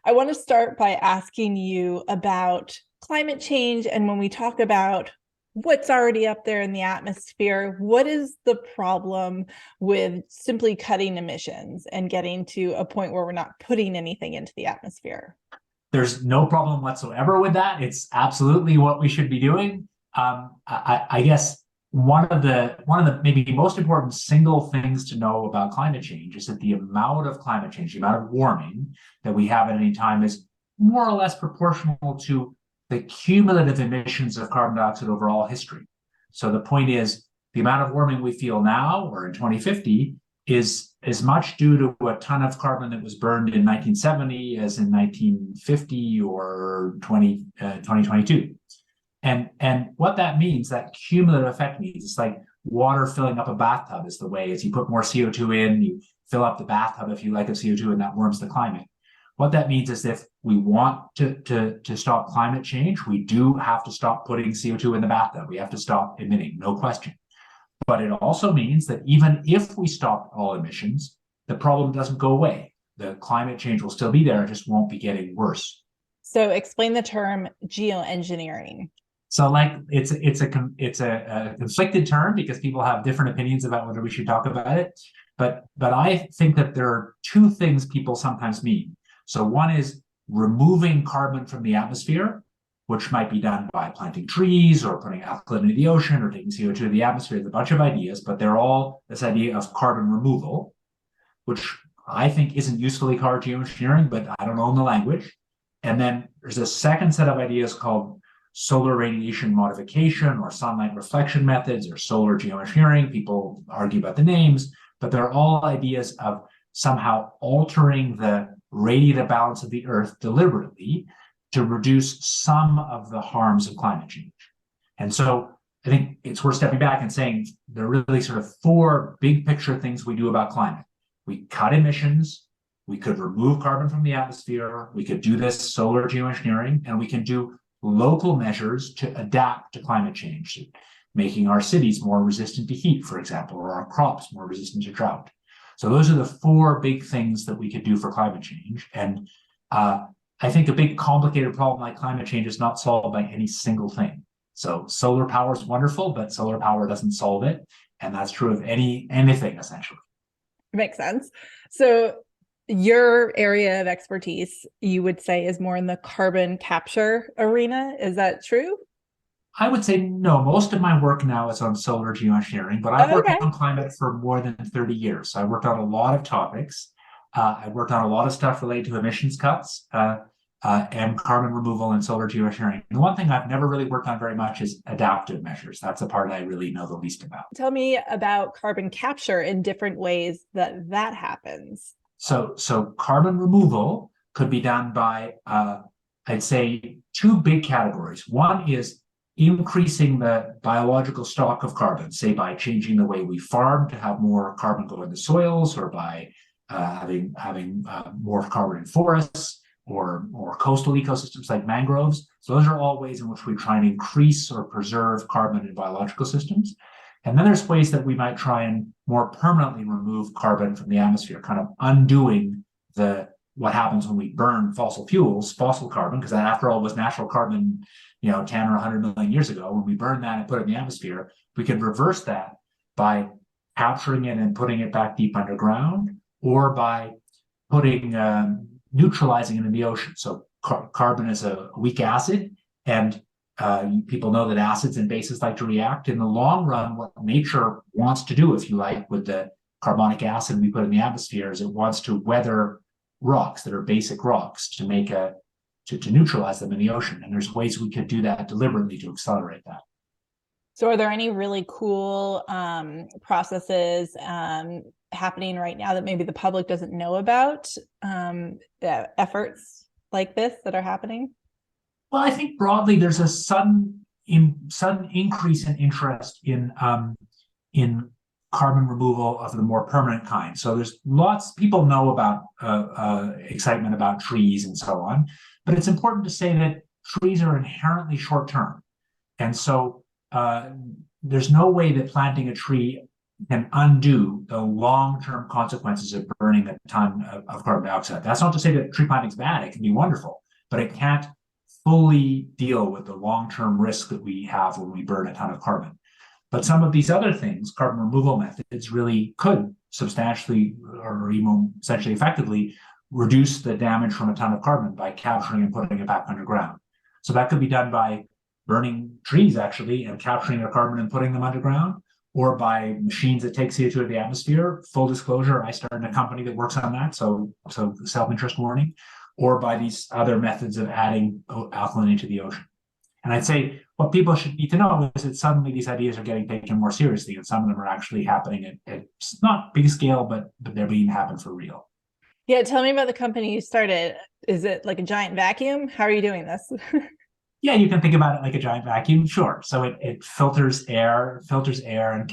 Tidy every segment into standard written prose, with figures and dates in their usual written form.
I want to start by asking you about climate change. And when we talk about what's already up there in the atmosphere, what is the problem with simply cutting emissions and getting to a point where we're not putting anything into the atmosphere? There's no problem whatsoever with that. It's absolutely what we should be doing. I guess one of the maybe most important single things to know about climate change is that the amount of climate change, the amount of warming that we have at any time, is more or less proportional to the cumulative emissions of carbon dioxide over all history. So the point is, the amount of warming we feel now or in 2050 is as much due to a ton of carbon that was burned in 1970 as in 1950 or 2022. And what that means, that cumulative effect means, it's like water filling up a bathtub is the way. As you put more CO2 in, you fill up the bathtub, if you like, of CO2, and that warms the climate. What that means is if we want to stop climate change, we do have to stop putting CO2 in the bathtub. We have to stop emitting, no question. But it also means that even if we stop all emissions, the problem doesn't go away. The climate change will still be there, it just won't be getting worse. So explain the term geoengineering. So, like, it's a conflicted term because people have different opinions about whether we should talk about it. But I think that there are two things people sometimes mean. So one is removing carbon from the atmosphere, which might be done by planting trees or putting alkaline into the ocean or taking CO2 to the atmosphere. There's a bunch of ideas, but they're all this idea of carbon removal, which I think isn't usefully called geoengineering, but I don't own the language. And then there's a second set of ideas called solar radiation modification or sunlight reflection methods or solar geoengineering. People argue about the names, but they're all ideas of somehow altering the radiative balance of the Earth deliberately to reduce some of the harms of climate change. And so I think it's worth stepping back and saying there are really sort of four big picture things we do about climate. We cut emissions, we could remove carbon from the atmosphere, we could do this solar geoengineering, and we can do local measures to adapt to climate change, making our cities more resistant to heat, for example, or our crops more resistant to drought. So those are the four big things that we could do for climate change. And I think a big complicated problem like climate change is not solved by any single thing. So solar power is wonderful, but solar power doesn't solve it. And that's true of anything, essentially. Makes sense. So your area of expertise, you would say, is more in the carbon capture arena. Is that true? I would say no. Most of my work now is on solar geoengineering, but I've worked Okay. on climate for more than 30 years. So I worked on a lot of topics. I worked on a lot of stuff related to emissions cuts and carbon removal and solar geoengineering. And the one thing I've never really worked on very much is adaptive measures. That's the part I really know the least about. Tell me about carbon capture in different ways that happens. So carbon removal could be done by, I'd say, two big categories. One is increasing the biological stock of carbon, say by changing the way we farm to have more carbon go into soils, or by having more carbon in forests or coastal ecosystems like mangroves. So those are all ways in which we try and increase or preserve carbon in biological systems. And then there's ways that we might try and more permanently remove carbon from the atmosphere, kind of undoing what happens when we burn fossil fuels, fossil carbon, because that, after all, was natural carbon, 10 or 100 million years ago. When we burn that and put it in the atmosphere, we could reverse that by capturing it and putting it back deep underground, or by neutralizing it in the ocean. So carbon is a weak acid, and people know that acids and bases like to react. In the long run, what nature wants to do, if you like, with the carbonic acid we put in the atmosphere, is it wants to weather rocks that are basic rocks to neutralize them in the ocean. And there's ways we could do that deliberately to accelerate that. So are there any really cool processes happening right now that maybe the public doesn't know about, efforts like this that are happening? Well, I think broadly there's a sudden increase in interest in carbon removal of the more permanent kind. So there's lots people know about excitement about trees and so on, but it's important to say that trees are inherently short term, and so there's no way that planting a tree can undo the long-term consequences of burning a ton of carbon dioxide. That's not to say that tree planting is bad. It can be wonderful, but it can't fully deal with the long-term risk that we have when we burn a ton of carbon. But some of these other things, carbon removal methods, really could substantially or even essentially effectively reduce the damage from a ton of carbon by capturing and putting it back underground. So that could be done by burning trees, actually, and capturing their carbon and putting them underground, or by machines that take CO2 out of the atmosphere. Full disclosure, I started a company that works on that, so self-interest warning, or by these other methods of adding alkalinity to the ocean. And I'd say what people should need to know is that suddenly these ideas are getting taken more seriously, and some of them are actually happening at not big scale, but they're being happen for real. Yeah, tell me about the company you started. Is it like a giant vacuum? How are you doing this? Yeah, you can think about it like a giant vacuum, sure. So it filters air and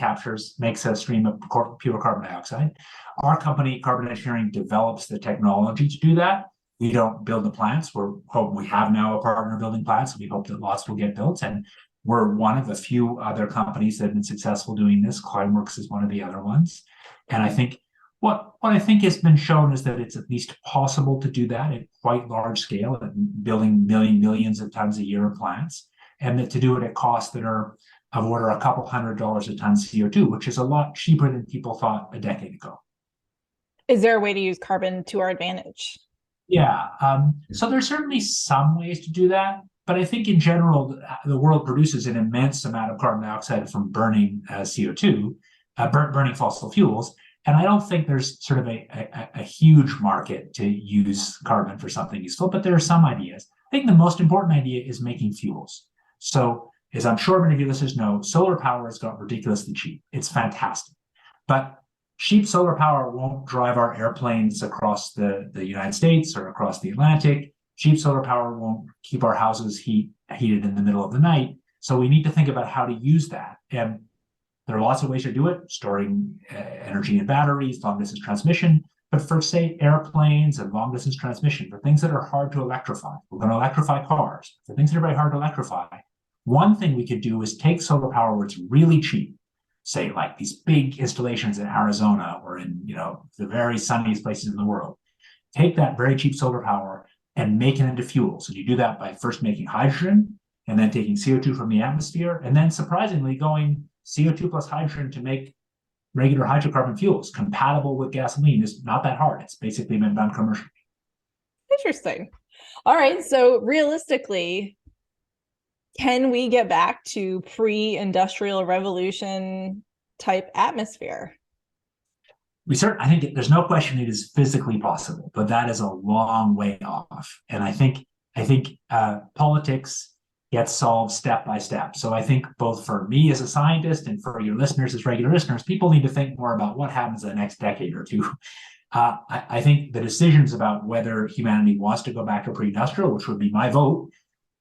makes a stream of pure carbon dioxide. Our company, Carbon Engineering, develops the technology to do that. We don't build the plants. We have now a partner building plants. We hope that lots will get built. And we're one of a few other companies that have been successful doing this. Climeworks is one of the other ones. And I think what I think has been shown is that it's at least possible to do that at quite large scale, and building millions of tons a year of plants, and that to do it at costs that are of order a couple $100 a ton CO2, which is a lot cheaper than people thought a decade ago. Is there a way to use carbon to our advantage? Yeah, so there's certainly some ways to do that, but I think in general, the world produces an immense amount of carbon dioxide from burning CO2, burning fossil fuels. And I don't think there's sort of a huge market to use carbon for something useful, but there are some ideas. I think the most important idea is making fuels. So, as I'm sure many of you listeners know, solar power has got ridiculously cheap. It's fantastic. But cheap solar power won't drive our airplanes across the United States or across the Atlantic. Cheap solar power won't keep our houses heated in the middle of the night. So we need to think about how to use that. And there are lots of ways to do it, storing energy in batteries, long distance transmission. But for, say, airplanes and long distance transmission, for things that are hard to electrify, we're going to electrify cars. For things that are very hard to electrify, one thing we could do is take solar power where it's really cheap, say like these big installations in Arizona or in the very sunniest places in the world. Take that very cheap solar power and make it into fuels. And you do that by first making hydrogen and then taking CO2 from the atmosphere, and then surprisingly going CO2 plus hydrogen to make regular hydrocarbon fuels compatible with gasoline is not that hard. It's basically been done commercially. Interesting. All right. So realistically, can we get back to pre-industrial revolution type atmosphere? I think there's no question it is physically possible, but that is a long way off. And I think politics gets solved step by step. So I think both for me as a scientist and for your listeners as regular listeners, people need to think more about what happens in the next decade or two. I think the decisions about whether humanity wants to go back to pre-industrial, which would be my vote,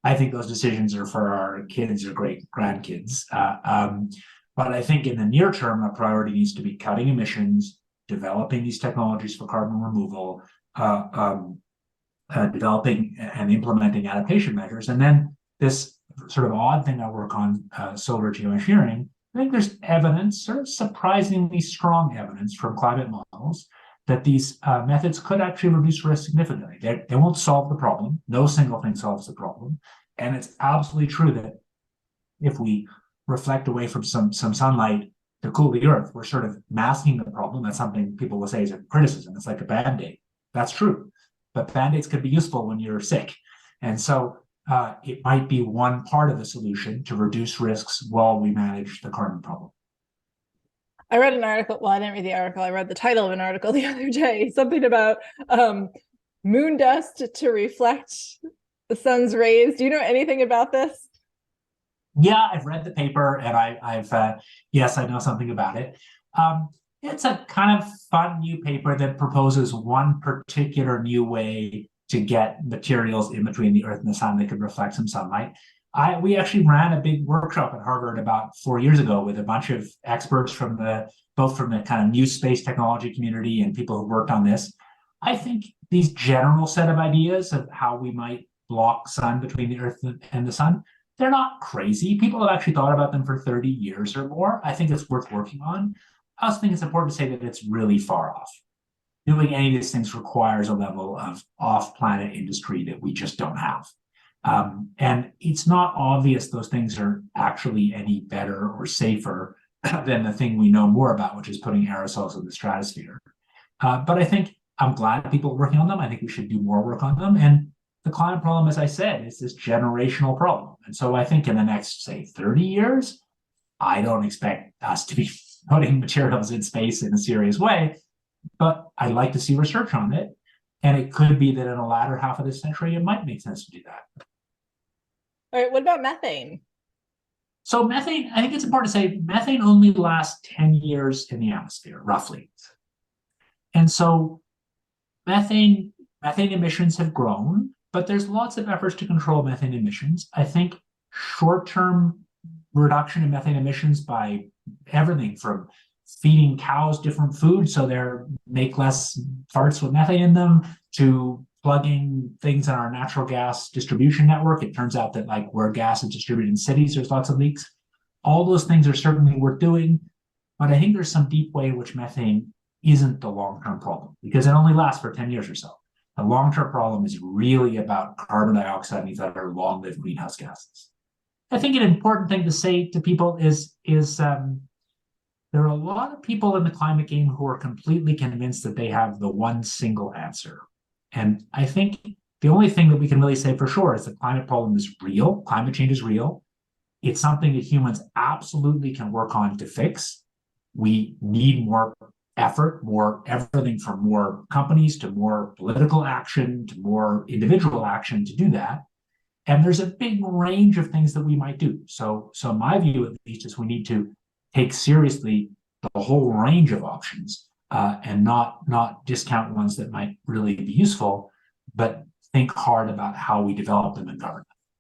I think those decisions are for our kids or great grandkids. But I think in the near term, a priority needs to be cutting emissions, developing these technologies for carbon removal, developing and implementing adaptation measures. And then this sort of odd thing I work on, solar geoengineering, I think there's evidence, sort of surprisingly strong evidence from climate models that these methods could actually reduce risk significantly. They won't solve the problem. No single thing solves the problem. And it's absolutely true that if we reflect away from some sunlight to cool the earth, we're sort of masking the problem. That's something people will say is a criticism. It's like a Band-Aid. That's true. But Band-Aids could be useful when you're sick. And so it might be one part of the solution to reduce risks while we manage the carbon problem. I read an article. Well, I didn't read the article. I read the title of an article the other day, something about moon dust to reflect the sun's rays. Do you know anything about this? Yeah, I've read the paper, and yes, I know something about it. It's a kind of fun new paper that proposes one particular new way to get materials in between the Earth and the sun that could reflect some sunlight. We actually ran a big workshop at Harvard about 4 years ago with a bunch of experts both from the kind of new space technology community and people who worked on this. I think these general set of ideas of how we might block sun between the Earth and the sun, they're not crazy. People have actually thought about them for 30 years or more. I think it's worth working on. I also think it's important to say that it's really far off. Doing any of these things requires a level of off-planet industry that we just don't have. And it's not obvious those things are actually any better or safer than the thing we know more about, which is putting aerosols in the stratosphere. But I think I'm glad people are working on them. I think we should do more work on them. And the climate problem, as I said, is this generational problem. And so I think in the next, say, 30 years, I don't expect us to be putting materials in space in a serious way, but I'd like to see research on it. And it could be that in the latter half of this century, it might make sense to do that. All right, what about methane? So methane, I think it's important to say methane only lasts 10 years in the atmosphere, roughly. And so methane emissions have grown, but there's lots of efforts to control methane emissions. I think short-term reduction in methane emissions by everything from feeding cows different food so they make less farts with methane in them, to plugging things in our natural gas distribution network. It turns out that like where gas is distributed in cities, there's lots of leaks. All those things are certainly worth doing, but I think there's some deep way in which methane isn't the long-term problem because it only lasts for 10 years or so. The long-term problem is really about carbon dioxide and these other long-lived greenhouse gases. I think an important thing to say to people is there are a lot of people in the climate game who are completely convinced that they have the one single answer. And I think the only thing that we can really say for sure is the climate problem is real. Climate change is real. It's something that humans absolutely can work on to fix. We need more effort, more everything from more companies to more political action to more individual action to do that. And there's a big range of things that we might do. So my view, at least, is we need to take seriously the whole range of options and not discount ones that might really be useful, but think hard about how we develop them and govern them.